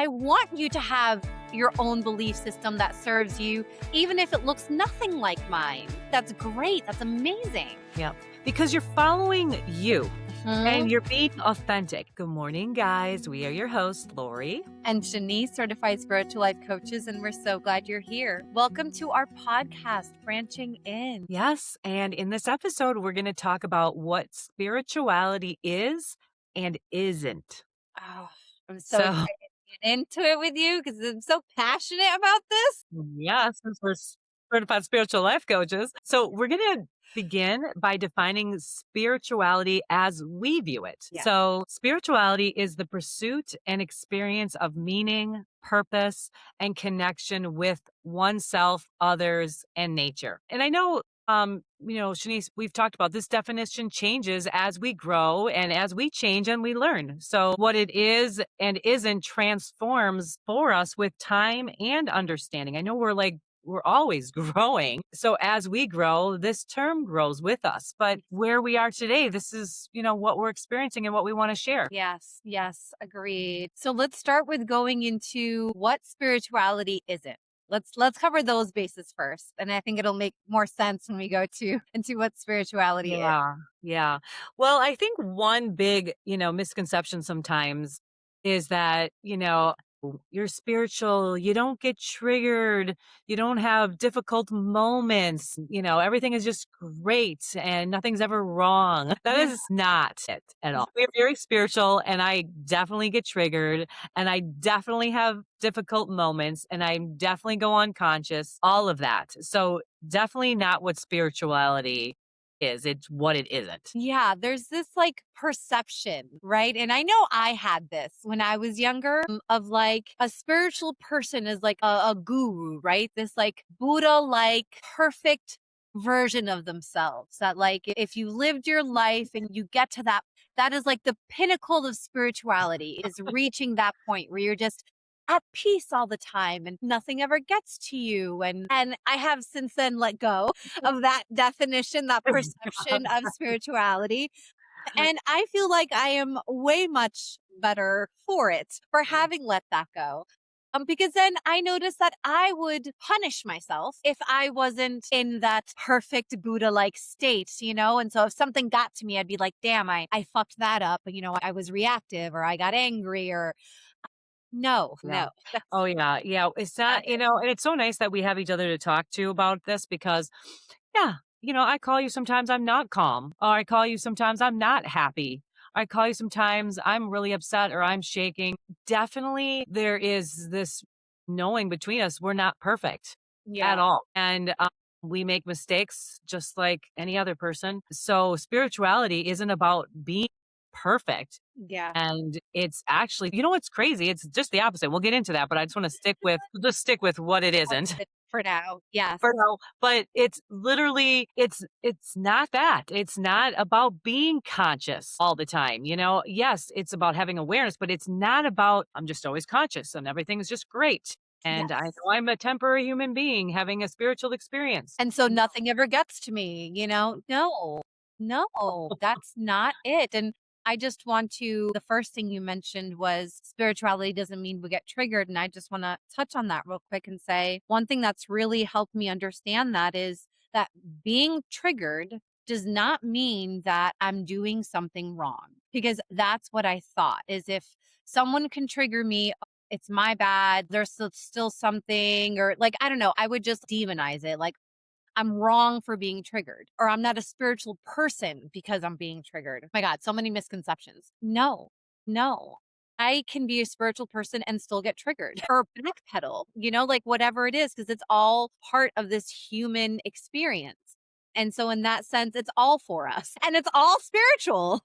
I want you to have your own belief system that serves you, even if it looks nothing like mine. That's great. That's amazing. Yeah, because you're following you Mhm. and you're being authentic. Good morning, guys. We are your hosts, Lori. And Shanice, certified spiritual life coaches, and we're so glad you're here. Welcome to our podcast, Branching In. Yes, and in this episode, we're going to talk about what spirituality is and isn't. Oh, I'm so So, excited to get into it with you because I'm so passionate about this. yeah, since we're certified spiritual life coaches. So, we're going to begin by defining spirituality as we view it. Yeah. So, spirituality is the pursuit and experience of meaning, purpose, and connection with oneself, others, and nature. And I know Shanice, we've talked about this definition changes as we grow and as we change and we learn. So what it is and isn't transforms for us with time and understanding. I know we're always growing. So as we grow, this term grows with us. But where we are today, this is, what we're experiencing and what we want to share. Yes, agreed. So let's start with going into what spirituality isn't. Let's cover those bases first. And I think it'll make more sense when we go to into what spirituality is. Yeah. Yeah. Well, I think one big, misconception sometimes is that, you're spiritual, you don't get triggered, you don't have difficult moments, everything is just great and nothing's ever wrong. That Yeah. is not it at all. We're very spiritual and I definitely get triggered and I definitely have difficult moments and I definitely go unconscious, all of that. So definitely not what spirituality is. It's what it isn't. Yeah, there's this like perception, right? And I know I had this when I was younger of like a spiritual person is like a guru, right? This like Buddha like perfect version of themselves that like if you lived your life and you get to that is like the pinnacle of spirituality is reaching that point where you're just at peace all the time and nothing ever gets to you and I have since then let go of that definition, that perception of spirituality. And I feel like I am way much better for it, for having let that go. Because then I noticed that I would punish myself if I wasn't in that perfect Buddha like state, And so if something got to me, I'd be like, damn, I fucked that up. I was reactive or I got angry or no, Yeah. no, that's Oh, yeah. Yeah. It's not not, it. and it's so nice that we have each other to talk to about this because, yeah, I call you sometimes I'm not calm, or I call you sometimes I'm not happy. I call you sometimes I'm really upset or I'm shaking. Definitely there is this knowing between us we're not perfect Yeah. at all. And we make mistakes just like any other person. So spirituality isn't about being perfect. Yeah. And it's actually, what's crazy? It's just the opposite. We'll get into that, but I just want to stick with what it What isn't is it for now? Yes. for now. But it's literally, it's not that. It's not about being conscious all the time. Yes, it's about having awareness, but it's not about I'm just always conscious and everything's just great. And I Yes. know I'm a temporary human being having a spiritual experience. And so nothing ever gets to me, No, no, that's not it. And I just want to, the first thing you mentioned was spirituality doesn't mean we get triggered. And I just want to touch on that real quick and say one thing that's really helped me understand that is that being triggered does not mean that I'm doing something wrong because that's what I thought is if someone can trigger me, it's my bad. There's still something, or like, I don't know, I would just demonize it. Like, I'm wrong for being triggered, or I'm not a spiritual person because I'm being triggered. My God, so many misconceptions. No, no. I can be a spiritual person and still get triggered or backpedal, like whatever it is, because it's all part of this human experience. And so, in that sense, it's all for us and it's all spiritual.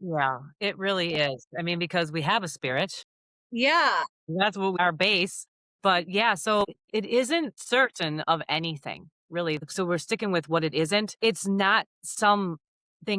Yeah, it really is. I mean, because we have a spirit. Yeah. That's what our base. But yeah, so it isn't certain of anything, really. So we're sticking with what it isn't. It's not something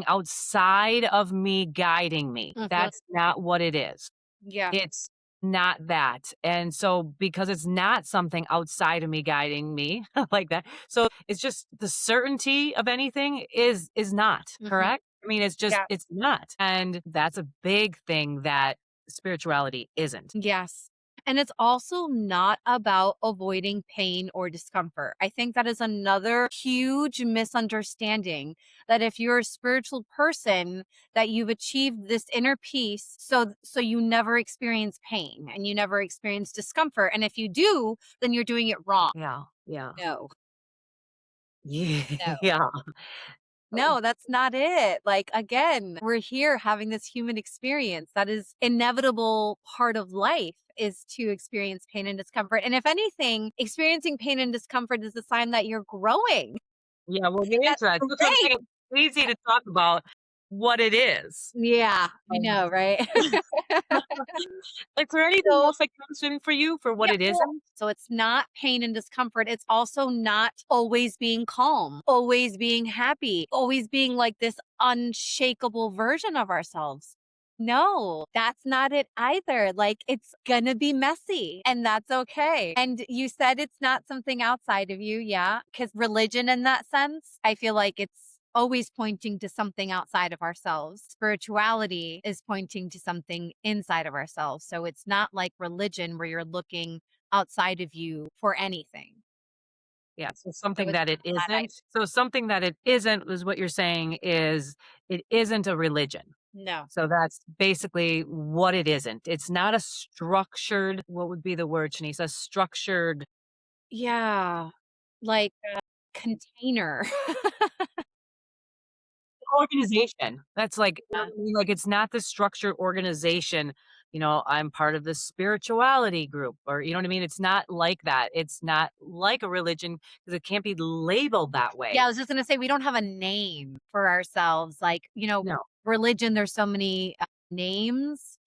outside of me guiding me. Mhm. That's not what it is. Yeah. It's not that. And so because it's not something outside of me guiding me like that. So it's just the certainty of anything is not, Mhm. correct? I mean, it's just Yeah. it's not. And that's a big thing that spirituality isn't. Yes. And it's also not about avoiding pain or discomfort. I think that is another huge misunderstanding that if you're a spiritual person that you've achieved this inner peace so you never experience pain and you never experience discomfort, and if you do, then you're doing it wrong. Yeah. Yeah. No. Yeah. No. Yeah. No, that's not it. Like, again, we're here having this human experience that is inevitable part of life is to experience pain and discomfort. And if anything, experiencing pain and discomfort is a sign that you're growing. Yeah, we'll get into That's that. That's what I'm great. saying. It's easy to talk about what it is. Yeah, I Um, know, right? is there anything So else that comes in for you for what yeah, it well, isn't? so it's not pain and discomfort. It's also not always being calm, always being happy, always being like this unshakable version of ourselves. No, that's not it either. Like it's gonna be messy and that's okay. And you said it's not something outside of you. Yeah. Cause religion in that sense, I feel like it's always pointing to something outside of ourselves. Spirituality is pointing to something inside of ourselves. So it's not like religion where you're looking outside of you for anything. Yeah, so So something it's that it not that isn't. So something that it isn't is what you're saying is it isn't a religion. no. So that's basically what it isn't. It's not a structured, what would be the word, Shanice? A structured Yeah. Like a container. organization. That's like, you know Yeah. what I mean? Like it's not this structured organization. I'm part of this spirituality group, or you know what I mean? It's not like that. It's not like a religion because it can't be labeled that Yeah, way. I was just gonna say we don't have a name for ourselves. Like, No. religion, there's so many names.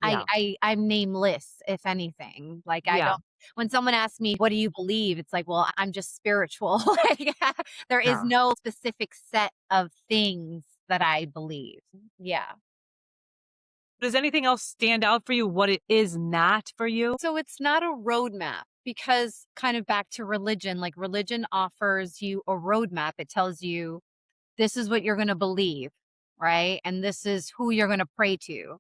Yeah. I'm nameless, if anything. Like I Yeah. don't when someone asks me, what do you believe? It's like, well, I'm just spiritual. Like there is Yeah. no specific set of things that I believe. Yeah. Does anything else stand out for you what it is not for you? So it's not a roadmap because kind of back to religion, like religion offers you a roadmap. It tells you this is what you're going to believe, right? And this is who you're going to pray to.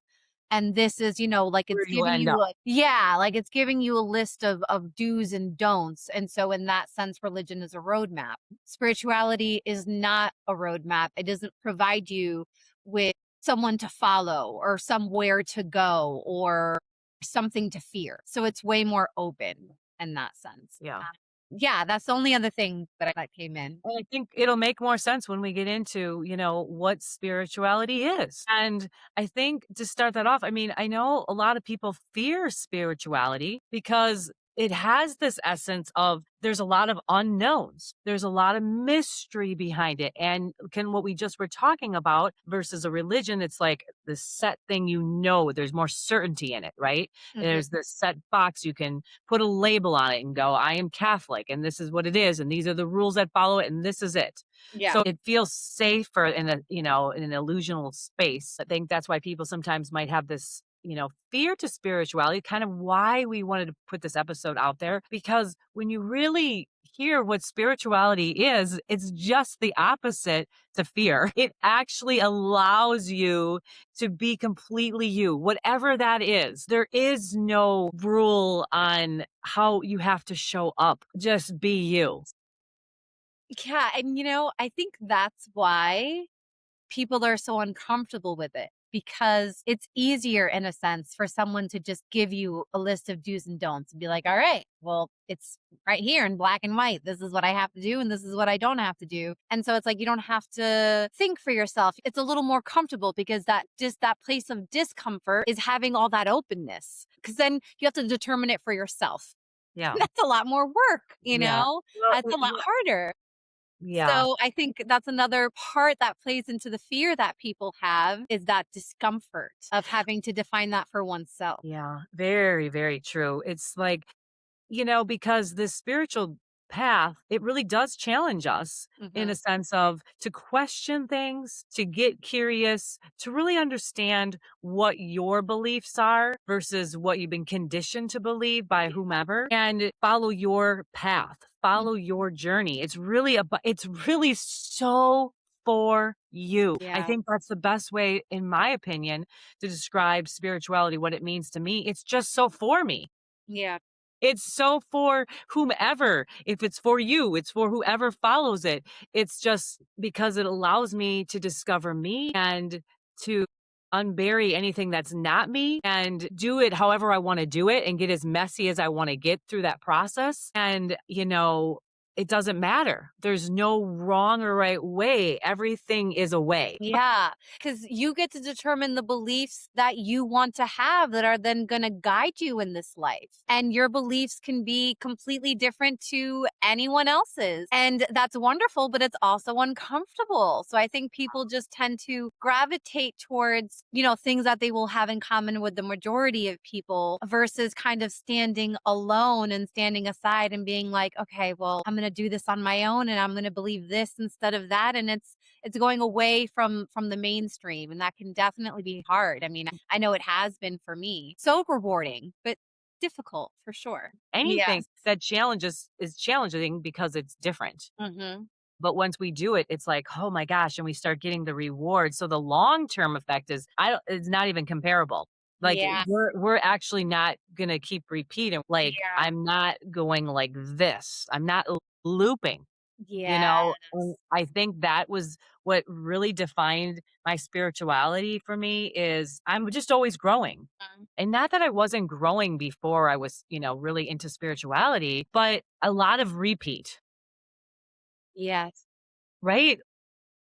And this is, like Where it's you giving end you up. a yeah, like it's giving you a list of do's and don'ts. And so in that sense, religion is a roadmap. Spirituality is not a roadmap. It doesn't provide you with someone to follow or somewhere to go or something to fear. So it's way more open in that sense. Yeah. Yeah, that's the only other thing that came in. And I think it'll make more sense when we get into, what spirituality is. And I think to start that off, I mean, I know a lot of people fear spirituality because it has this essence of there's a lot of unknowns. There's a lot of mystery behind it. And can what we just were talking about versus a religion, it's like the set thing, there's more certainty in it, right? Mhm. There's this set box you can put a label on it and go, I am Catholic and this is what it is. And these are the rules that follow it. And this is it. Yeah. So it feels safer in an illusional space. I think that's why people sometimes might have this, fear to spirituality, kind of why we wanted to put this episode out there. Because when you really hear what spirituality is, it's just the opposite to fear. It actually allows you to be completely you, whatever that is. There is no rule on how you have to show up. Just be you. Yeah, and I think that's why people are so uncomfortable with it because it's easier in a sense for someone to just give you a list of do's and don'ts and be like, "All right, well, it's right here in black and white. This is what I have to do and this is what I don't have to do." And so it's like you don't have to think for yourself. It's a little more comfortable because that place of discomfort is having all that openness. Cuz then you have to determine it for yourself. Yeah. That's a lot more work, you Yeah. know? Well, That's a lot harder. yeah. So I think that's another part that plays into the fear that people have is that discomfort of having to define that for oneself. Yeah. Very, very true. It's like, because this spiritual path, it really does challenge us in a Mhm. sense of to question things, to get curious, to really understand what your beliefs are versus what you've been conditioned to believe by whomever and follow your path, Mm. follow your journey. It's really so for you. I Yeah. think that's the best way, in my opinion, to describe spirituality, what it means to me. It's just so for me. Yeah. It's so for whomever. If it's for you, it's for whoever follows it. It's just because it allows me to discover me and to unbury anything that's not me and do it however I want to do it and get as messy as I want to get through that process. And, it doesn't matter. There's no wrong or right way. Everything is a way. Yeah, because you get to determine the beliefs that you want to have that are then going to guide you in this life. And your beliefs can be completely different to anyone else's. And that's wonderful, but it's also uncomfortable. So I think people just tend to gravitate towards, things that they will have in common with the majority of people versus kind of standing alone and standing aside and being like, okay, well, I'm going to do this on my own and I'm going to believe this instead of that. And it's going away from the mainstream, and that can definitely be hard. I mean, I know it has been for me. So rewarding, but difficult for sure. Anything Yes. that challenges is challenging because it's different. Mhm. But once we do it, it's like, "Oh my gosh," and we start getting the reward. So the long-term effect is I don't it's not even comparable. Like, Yeah. we're actually not gonna keep repeating. Like, Yeah. I'm not going like this. I'm not looping, Yes. And I think that was what really defined my spirituality for me is I'm just always growing. Mhm. And not that I wasn't growing before I was, really into spirituality, but a lot of repeat, Yes. right?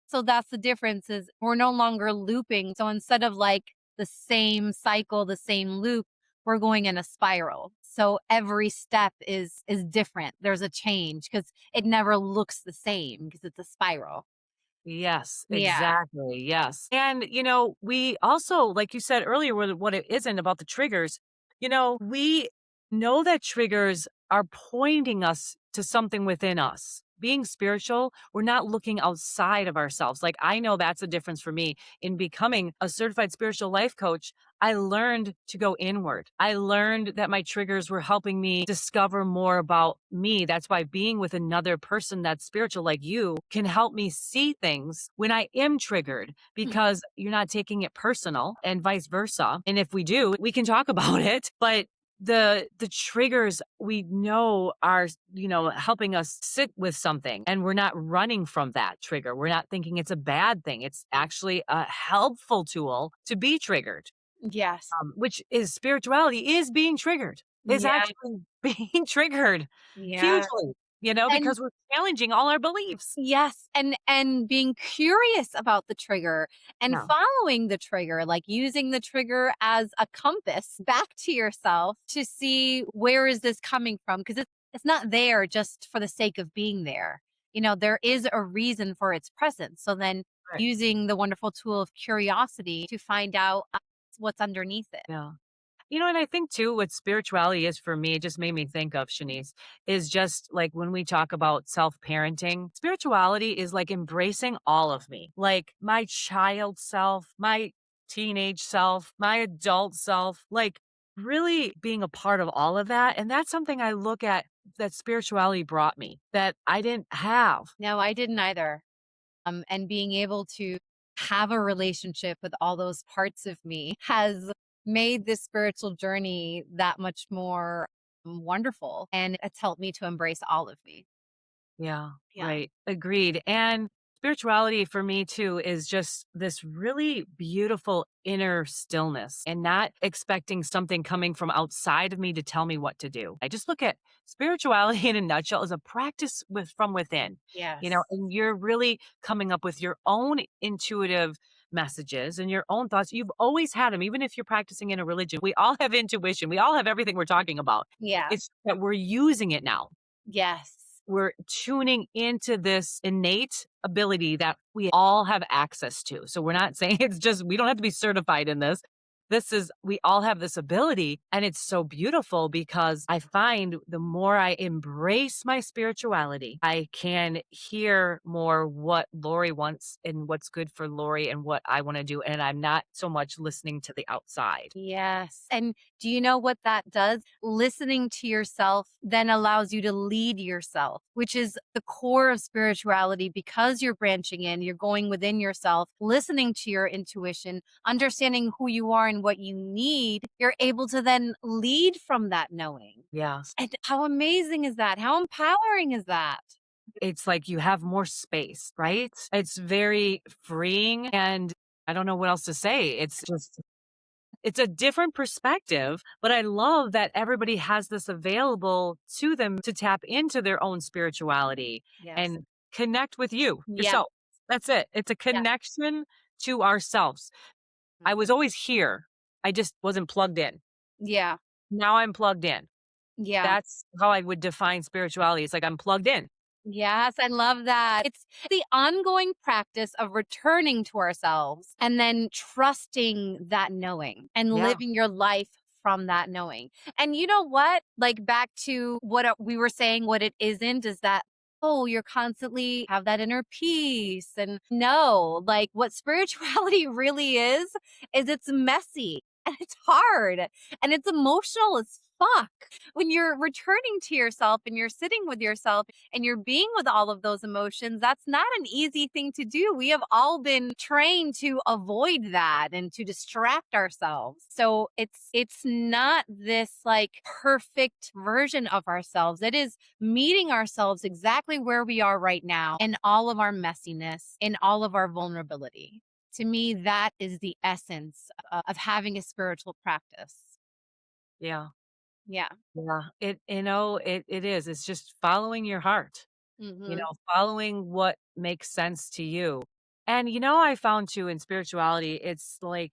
So that's the difference is we're no longer looping. So instead of like the same cycle, the same loop, we're going in a spiral. So every step is different. There's a change because it never looks the same because it's a spiral. Yes, Yeah. exactly. Yes. And, we also, like you said earlier, what it isn't about the triggers, we know that triggers are pointing us to something within us. Being spiritual, we're not looking outside of ourselves. Like, I know that's a difference for me in becoming a certified spiritual life coach. I learned to go inward. I learned that my triggers were helping me discover more about me. That's why being with another person that's spiritual like you can help me see things when I am triggered because you're not taking it personal and vice versa. And if we do, we can talk about it. But the triggers we know are helping us sit with something and we're not running from that trigger. We're not thinking it's a bad thing. It's actually a helpful tool to be triggered, Yes. which is spirituality is being triggered. It's Yeah. actually being triggered Yeah. hugely, And because we're challenging all our beliefs. yes, and being curious about the trigger and Yeah. following the trigger, like using the trigger as a compass back to yourself to see where is this coming from because it's not there just for the sake of being there. There is a reason for its presence. So then Right. using the wonderful tool of curiosity to find out what's underneath it. Yeah. And I think too, what spirituality is for me, it just made me think of Shanice, is just like when we talk about self parenting, spirituality is like embracing all of me, like my child self, my teenage self, my adult self, like really being a part of all of that. And that's something I look at that spirituality brought me that I didn't have. No, I didn't either. And being able to have a relationship with all those parts of me has made this spiritual journey that much more wonderful. And it's helped me to embrace all of me. Yeah, Yeah. right. Agreed. And spirituality for me too is just this really beautiful inner stillness and not expecting something coming from outside of me to tell me what to do. I just look at spirituality in a nutshell as a practice from within, Yes. and you're really coming up with your own intuitive messages and your own thoughts. You've always had them, even if you're practicing in a religion. We all have intuition. We all have everything we're talking about. Yeah. It's that we're using it now. Yes. We're tuning into this innate ability that we all have access to. So we're not saying it's just we don't have to be certified in this. this is we all have this ability, and it's so beautiful because I find the more I embrace my spirituality, I can hear more what Lori wants and what's good for Lori and what I want to do, and I'm not so much listening to the outside. Yes. And do you know what that does? Listening to yourself then allows you to lead yourself, which is the core of spirituality because you're branching in, you're going within yourself, listening to your intuition, understanding who you are and what you need. You're able to then lead from that knowing. Yeah. And how amazing is that? How empowering is that? It's like you have more space, right? It's very freeing, and I don't know what else to say. It's just it's a different perspective, but I love that everybody has this available to them to tap into their own spirituality Yes. and connect with Yeah. yourself. That's it. It's a Yeah. connection to ourselves. I was Mhm. always here. I just wasn't plugged in. Yeah. Now I'm plugged in. Yeah. That's how I would define spirituality. It's like I'm plugged in. Yes, I love that. It's the ongoing practice of returning to ourselves and then trusting that knowing and Yeah. living your life from that knowing. And you know what? Like back to what we were saying, what it isn't is that, oh, you're constantly have that inner peace. And no, like what spirituality really is it's messy and it's hard and it's emotional as fuck. When you're returning to yourself and you're sitting with yourself and you're being with all of those emotions, that's not an easy thing to do. We have all been trained to avoid that and to distract ourselves. So it's not this like perfect version of ourselves. It is meeting ourselves exactly where we are right now in all of our messiness, in all of our vulnerability. To me, that is the essence of having a spiritual practice. Yeah. Yeah. Yeah. It is. It's just following your heart. Mhm. Following what makes sense to you. And, I found too in spirituality, it's like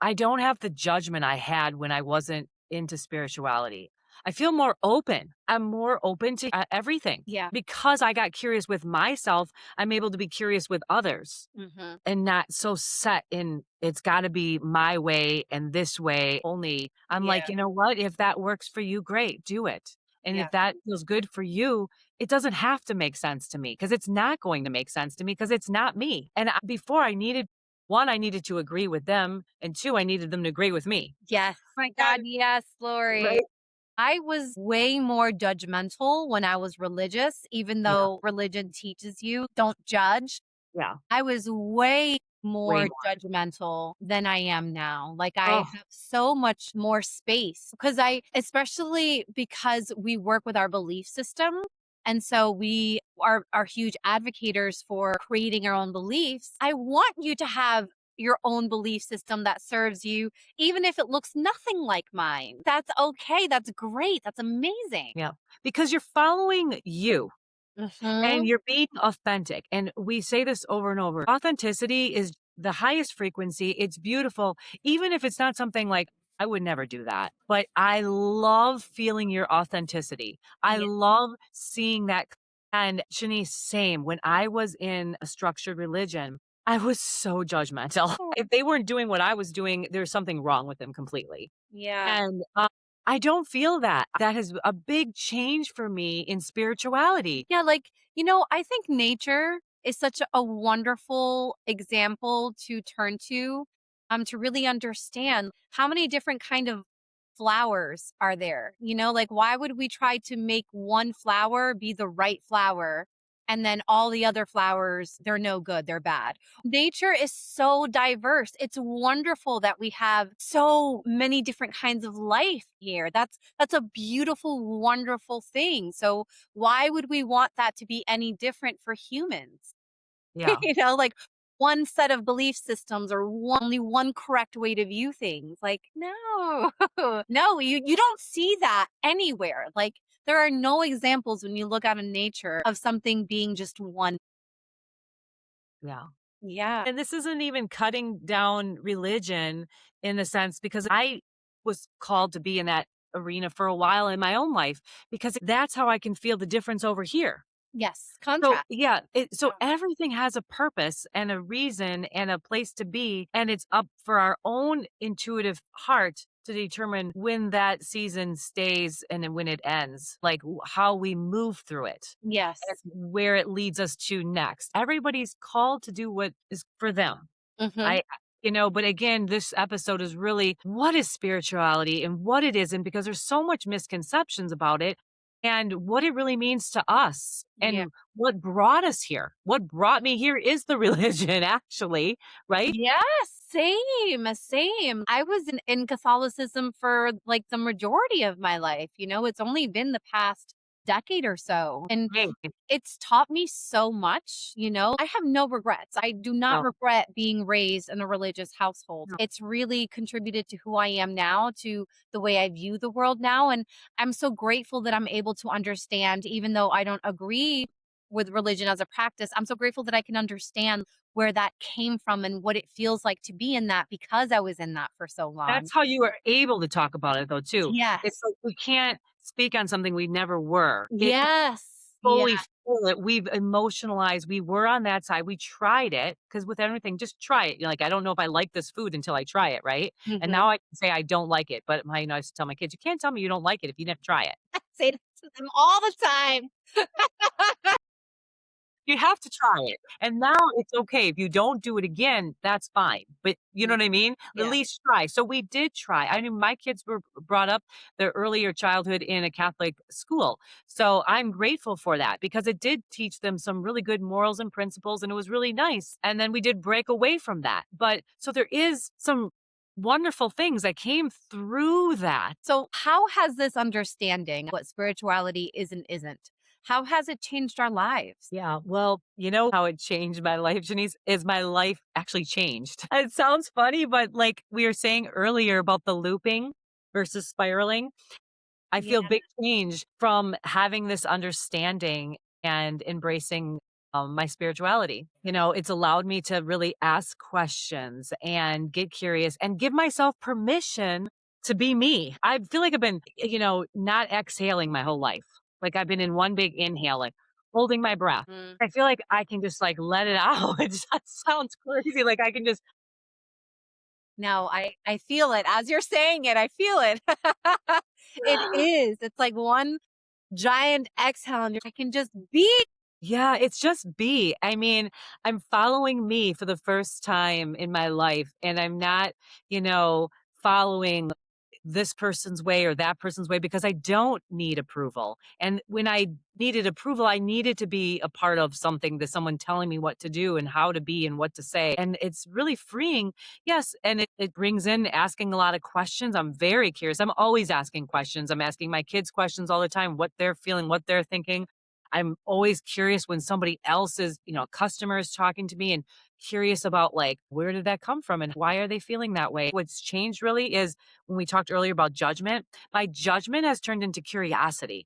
I don't have the judgment I had when I wasn't into spirituality. I feel more open. I'm more open to everything Yeah. because I got curious with myself. I'm able to be curious with others Mhm. and not so set in it's got to be my way and this way only. I'm like, Yeah. you know what? If that works for you, great, do it. And Yeah. if that feels good for you, it doesn't have to make sense to me because it's not going to make sense to me because it's not me. And before I needed one, I needed to agree with them. And two, I needed them to agree with me. Yes. My God, And, yes, Lori. right. I was way more judgmental when I was religious, even Yeah. though religion teaches you don't judge. Yeah. I was way Way more more. judgmental than I am now. Like I Oh, have so much more space because especially because we work with our belief system. And so we are huge advocates for creating our own beliefs. I want you to have your own belief system that serves you, even if it looks nothing like mine. That's okay. That's great. That's amazing. yeah. Because you're following you. And Hmm. you're being authentic, and we say this over and over. Authenticity is the highest frequency, it's beautiful, even if it's not something like, "I would never do that," but I love feeling your authenticity. I Yeah. love seeing that, and Shanice, same. When I was in a structured religion, I was so judgmental. If they weren't doing what I was doing, there's something wrong with them completely. Yeah. And, I don't feel that. That is a big change for me in spirituality. Yeah, like, I think nature is such a wonderful example to turn to really understand how many different kind of flowers are there. Like why would we try to make one flower be the right flower and then all the other flowers they're no good, they're bad. Nature is so diverse. It's wonderful that we have so many different kinds of life here. That's a beautiful wonderful thing. So why would we want that to be any different for humans? Yeah, Like one set of belief systems or only one correct way to view things. Like, no, no, you don't see that anywhere. Like, there are no examples when you look out in nature of something being just one. yeah. Yeah. And this isn't even cutting down religion in a sense because I was called to be in that arena for a while in my own life because that's how I can feel the difference over here. Yes, So, contrast. yeah, so everything has a purpose and a reason and a place to be, and it's up for our own intuitive heart to determine when that season stays and then when it ends, like how we move through it and Yes. where it leads us to next. Everybody's called to do what is for them. Mhm. I but again, this episode is really what is spirituality and what it isn't because there's so much misconceptions about it and what it really means to us Yeah. and what brought us here. What brought me here is the religion, actually, right? Yes, same. I was in Catholicism for, like, the majority of my life, it's only been the past decade or so, and Right. it's taught me so much, I have no regrets. I do not No, regret being raised in a religious household. no. It's really contributed to who I am now, to the way I view the world now, and I'm so grateful that I'm able to understand even though I don't agree with religion as a practice, I'm so grateful that I can understand where that came from and what it feels like to be in that because I was in that for so long. That's how you are able to talk about it, though, too. It's Yes. like we can't speak on something we never were. It Yes. Yeah. fully feel it. We've emotionalized. We were on that side. We tried it because with everything, just try it. You're like, I don't know if I like this food until I try it, right? And Mhm. now I can say I don't like it. But I used to tell my kids, you can't tell me you don't like it if you never try it. Say that to them all the time. You have to try it. And now it's okay. If you don't do it again, that's fine. But you know Mm, what I mean? At yeah. least try. So we did try. I mean, my kids were brought up their earlier childhood in a Catholic school. So I'm grateful for that because it did teach them some really good morals and principles and it was really nice. And then we did break away from that. But so there is some wonderful things that came through that. So, how has this understanding what spirituality is and isn't, how has it changed our lives? Yeah, well, you know how it changed my life, Janice, is my life actually changed. It sounds funny, but like we were saying earlier about the looping versus spiraling, I Yeah. feel big change from having this understanding and embracing my spirituality. It's allowed me to really ask questions and get curious and give myself permission to be me. I feel like I've been, not exhaling my whole life. Like I've been in one big inhale, like holding my breath. Mm. I feel like I can just like let it out. It just sounds crazy. Like I can just, No, I feel it. As you're saying it, I feel it. It is. It's like one giant exhale, and I can just be. yeah, it's just be. I mean, I'm following me for the first time in my life, and I'm not, following this person's way or that person's way because I don't need approval. And when I needed approval, I needed to be a part of something that someone telling me what to do and how to be and what to say. And it's really freeing. Yes. And it brings in asking a lot of questions. I'm very curious. I'm always asking questions. I'm asking my kids questions all the time, what they're feeling, what they're thinking. I'm always curious when somebody else is, a customer is talking to me and curious about like, where did that come from and why are they feeling that way? What's changed really is when we talked earlier about judgment, my judgment has turned into curiosity.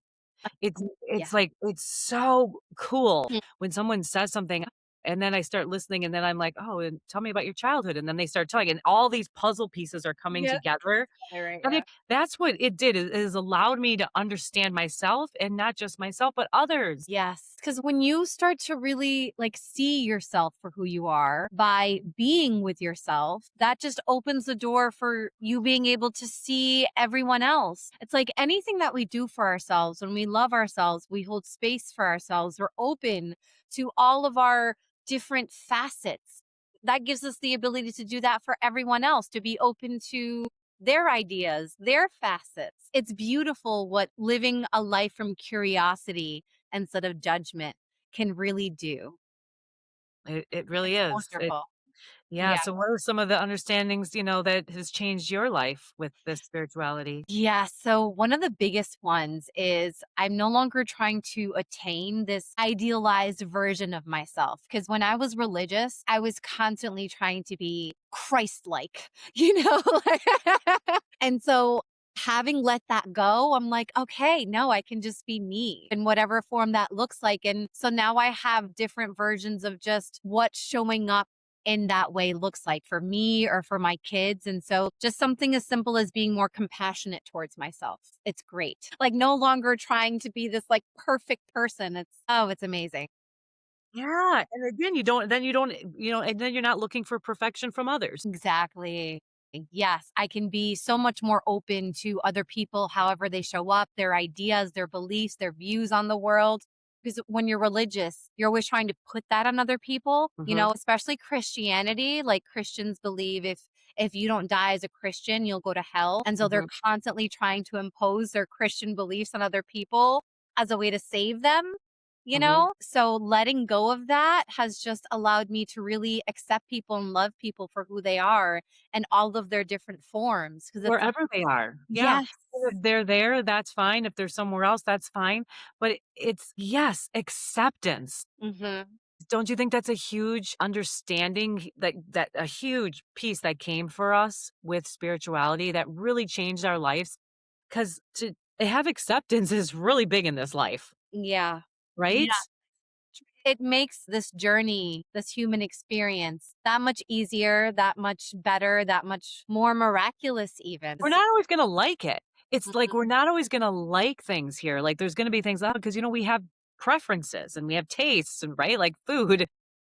It's Yeah. it's like it's so cool Mm. when someone says something and then I start listening and then I'm like, "Oh, and tell me about your childhood." And then they start telling and all these puzzle pieces are coming Yeah. together. Right, I yeah. think that's what it did is allowed me to understand myself and not just myself, but others. Yes, because when you start to really, like, see yourself for who you are by being with yourself, that just opens the door for you being able to see everyone else. It's like anything that we do for ourselves, when we love ourselves, we hold space for ourselves, we're open to all of our different facets. That gives us the ability to do that for everyone else, to be open to their ideas, their facets. It's beautiful what living a life from curiosity instead of judgment can really do. It really It's is. wonderful. Yeah, Yeah. so what are some of the understandings, that has changed your life with this spirituality? Yeah. So, one of the biggest ones is I'm no longer trying to attain this idealized version of myself. Because when I was religious, I was constantly trying to be Christ like, you know? And so, having let that go, I'm like, okay, no, I can just be me in whatever form that looks like. And so now I have different versions of just what's showing up in that way looks like for me or for my kids. And so just something as simple as being more compassionate towards myself. It's great. Like no longer trying to be this like perfect person. It's amazing. Yeah, and again, you don't, and then you're not looking for perfection from others. Exactly. Yes, I can be so much more open to other people, however they show up, their ideas, their beliefs, their views on the world. Because when you're religious, you're always trying to put that on other people, Mhm, especially Christianity. Like Christians believe if you don't die as a Christian, you'll go to hell. And so they're mhm, constantly trying to impose their Christian beliefs on other people as a way to save them. mhm. So letting go of that has just allowed me to really accept people and love people for who they are and all of their different forms, because it's Wherever they are. Yeah. yes. If they're there, that's fine. If they're somewhere else, that's fine. But it's yes, acceptance. Mhm. Don't you think that's a huge understanding, that a huge piece that came for us with spirituality that really changed our lives? Because to have acceptance is really big in this life, Yeah. right? Yeah. It makes this journey, this human experience that much easier, that much better, that much more miraculous even. We're not always gonna like it. It's like Mhm. we're not always gonna like things here. Like there's gonna be things because we have preferences and we have tastes and right, like food,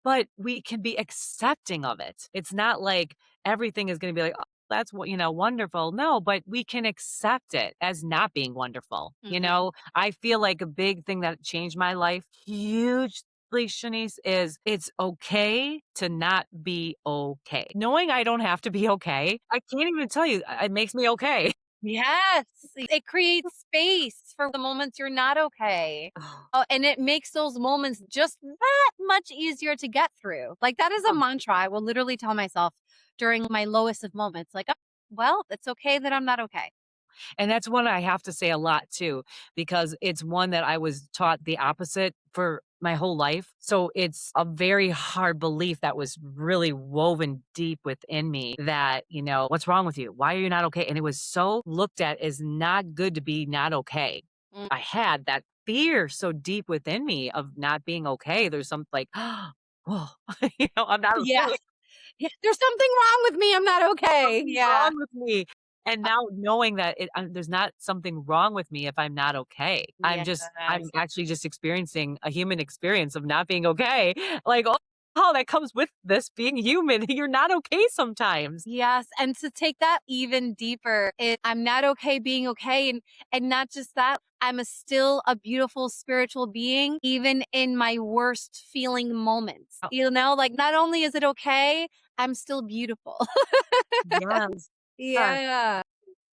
but we can be accepting of it. It's not like everything is gonna be like, oh, that's what wonderful. No, but we can accept it as not being wonderful. Mhm. I feel like a big thing that changed my life hugely, Shanice, is it's okay to not be okay. Knowing I don't have to be okay, I can't even tell you, it makes me okay. Yes, it creates space for the moments you're not okay. Oh, and it makes those moments just that much easier to get through. Like that is a mantra I will literally tell myself during my lowest of moments. Like, "Oh, well, it's okay that I'm not okay." And that's one I have to say a lot too, because it's one that I was taught the opposite for my whole life. So it's a very hard belief that was really woven deep within me that, what's wrong with you? Why are you not okay? And it was so looked at as not good to be not okay. Mm, I had that fear so deep within me of not being okay. There's some like, oh, I'm not yeah. okay. Yeah. There's something wrong with me. I'm not okay. Something Yeah. wrong with me. And now knowing that there's not something wrong with me if I'm not okay. I'm Yes. actually just experiencing a human experience of not being okay. Like, oh, that comes with this being human. You're not okay sometimes. Yes, and to take that even deeper, I'm not okay being okay, and not just that, still a beautiful spiritual being even in my worst feeling moments. Oh, Like not only is it okay, I'm still beautiful. yes. Yes. Yeah.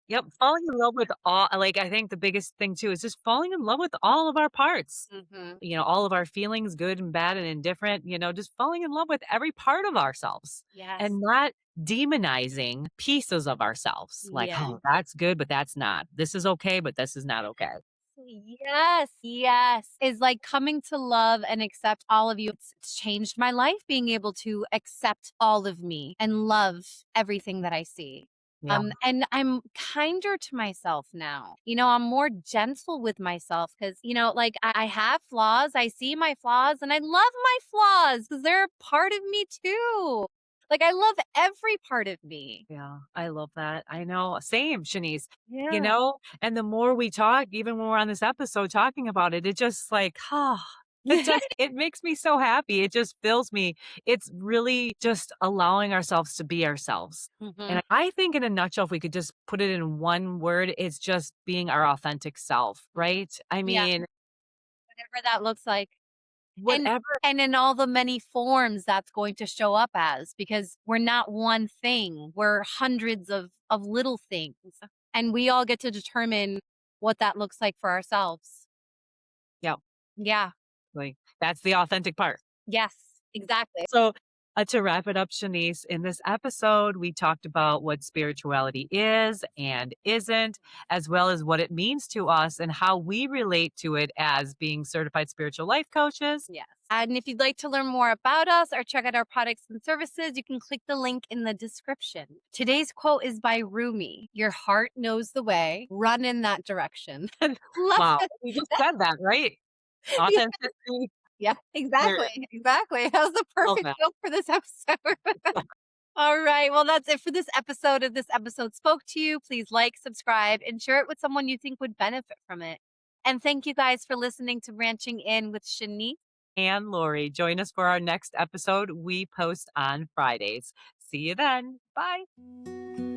Yep. Falling in love with all, like, I think the biggest thing too is just falling in love with all of our parts. Mhm. All of our feelings, good and bad and indifferent, just falling in love with every part of ourselves Yes. and not demonizing pieces of ourselves. Like, Yeah. oh, that's good, but that's not. This is okay, but this is not okay. Yes, yes. Is like coming to love and accept all of you. It's changed my life being able to accept all of me and love everything that I see. Yeah. And I'm kinder to myself now. I'm more gentle with myself because, like I have flaws. I see my flaws and I love my flaws because they're a part of me too. Like I love every part of me. Yeah. I love that. I know. Same, Shanice. Yeah. And the more we talk, even when we're on this episode talking about it, it just like, it makes me so happy. It just fills me. It's really just allowing ourselves to be ourselves. Mhm. And I think in a nutshell, if we could just put it in one word, it's just being our authentic self, right? I Yeah. mean, Whatever that looks like. And whatever. and in all the many forms that's going to show up as, because we're not one thing, we're hundreds of little things, and we all get to determine what that looks like for ourselves. Yeah. Yeah. Like, that's the authentic part. Yes, exactly. So, to wrap it up, Shanice, in this episode, we talked about what spirituality is and isn't, as well as what it means to us and how we relate to it as being certified spiritual life coaches. Yes. And if you'd like to learn more about us or check out our products and services, you can click the link in the description. Today's quote is by Rumi. Your heart knows the way. Run in that direction. Love Wow. it. We just said that, right? Yeah. Authenticity. Yeah, There it exactly, exactly. That was the is. Love perfect that. note for this episode. All right. Well, that's it for this episode. If this episode spoke to you, please like, subscribe, and share it with someone you think would benefit from it. And thank you guys for listening to Ranching In with Shanice. And Lori, join us for our next episode. We post on Fridays. See you then. Bye.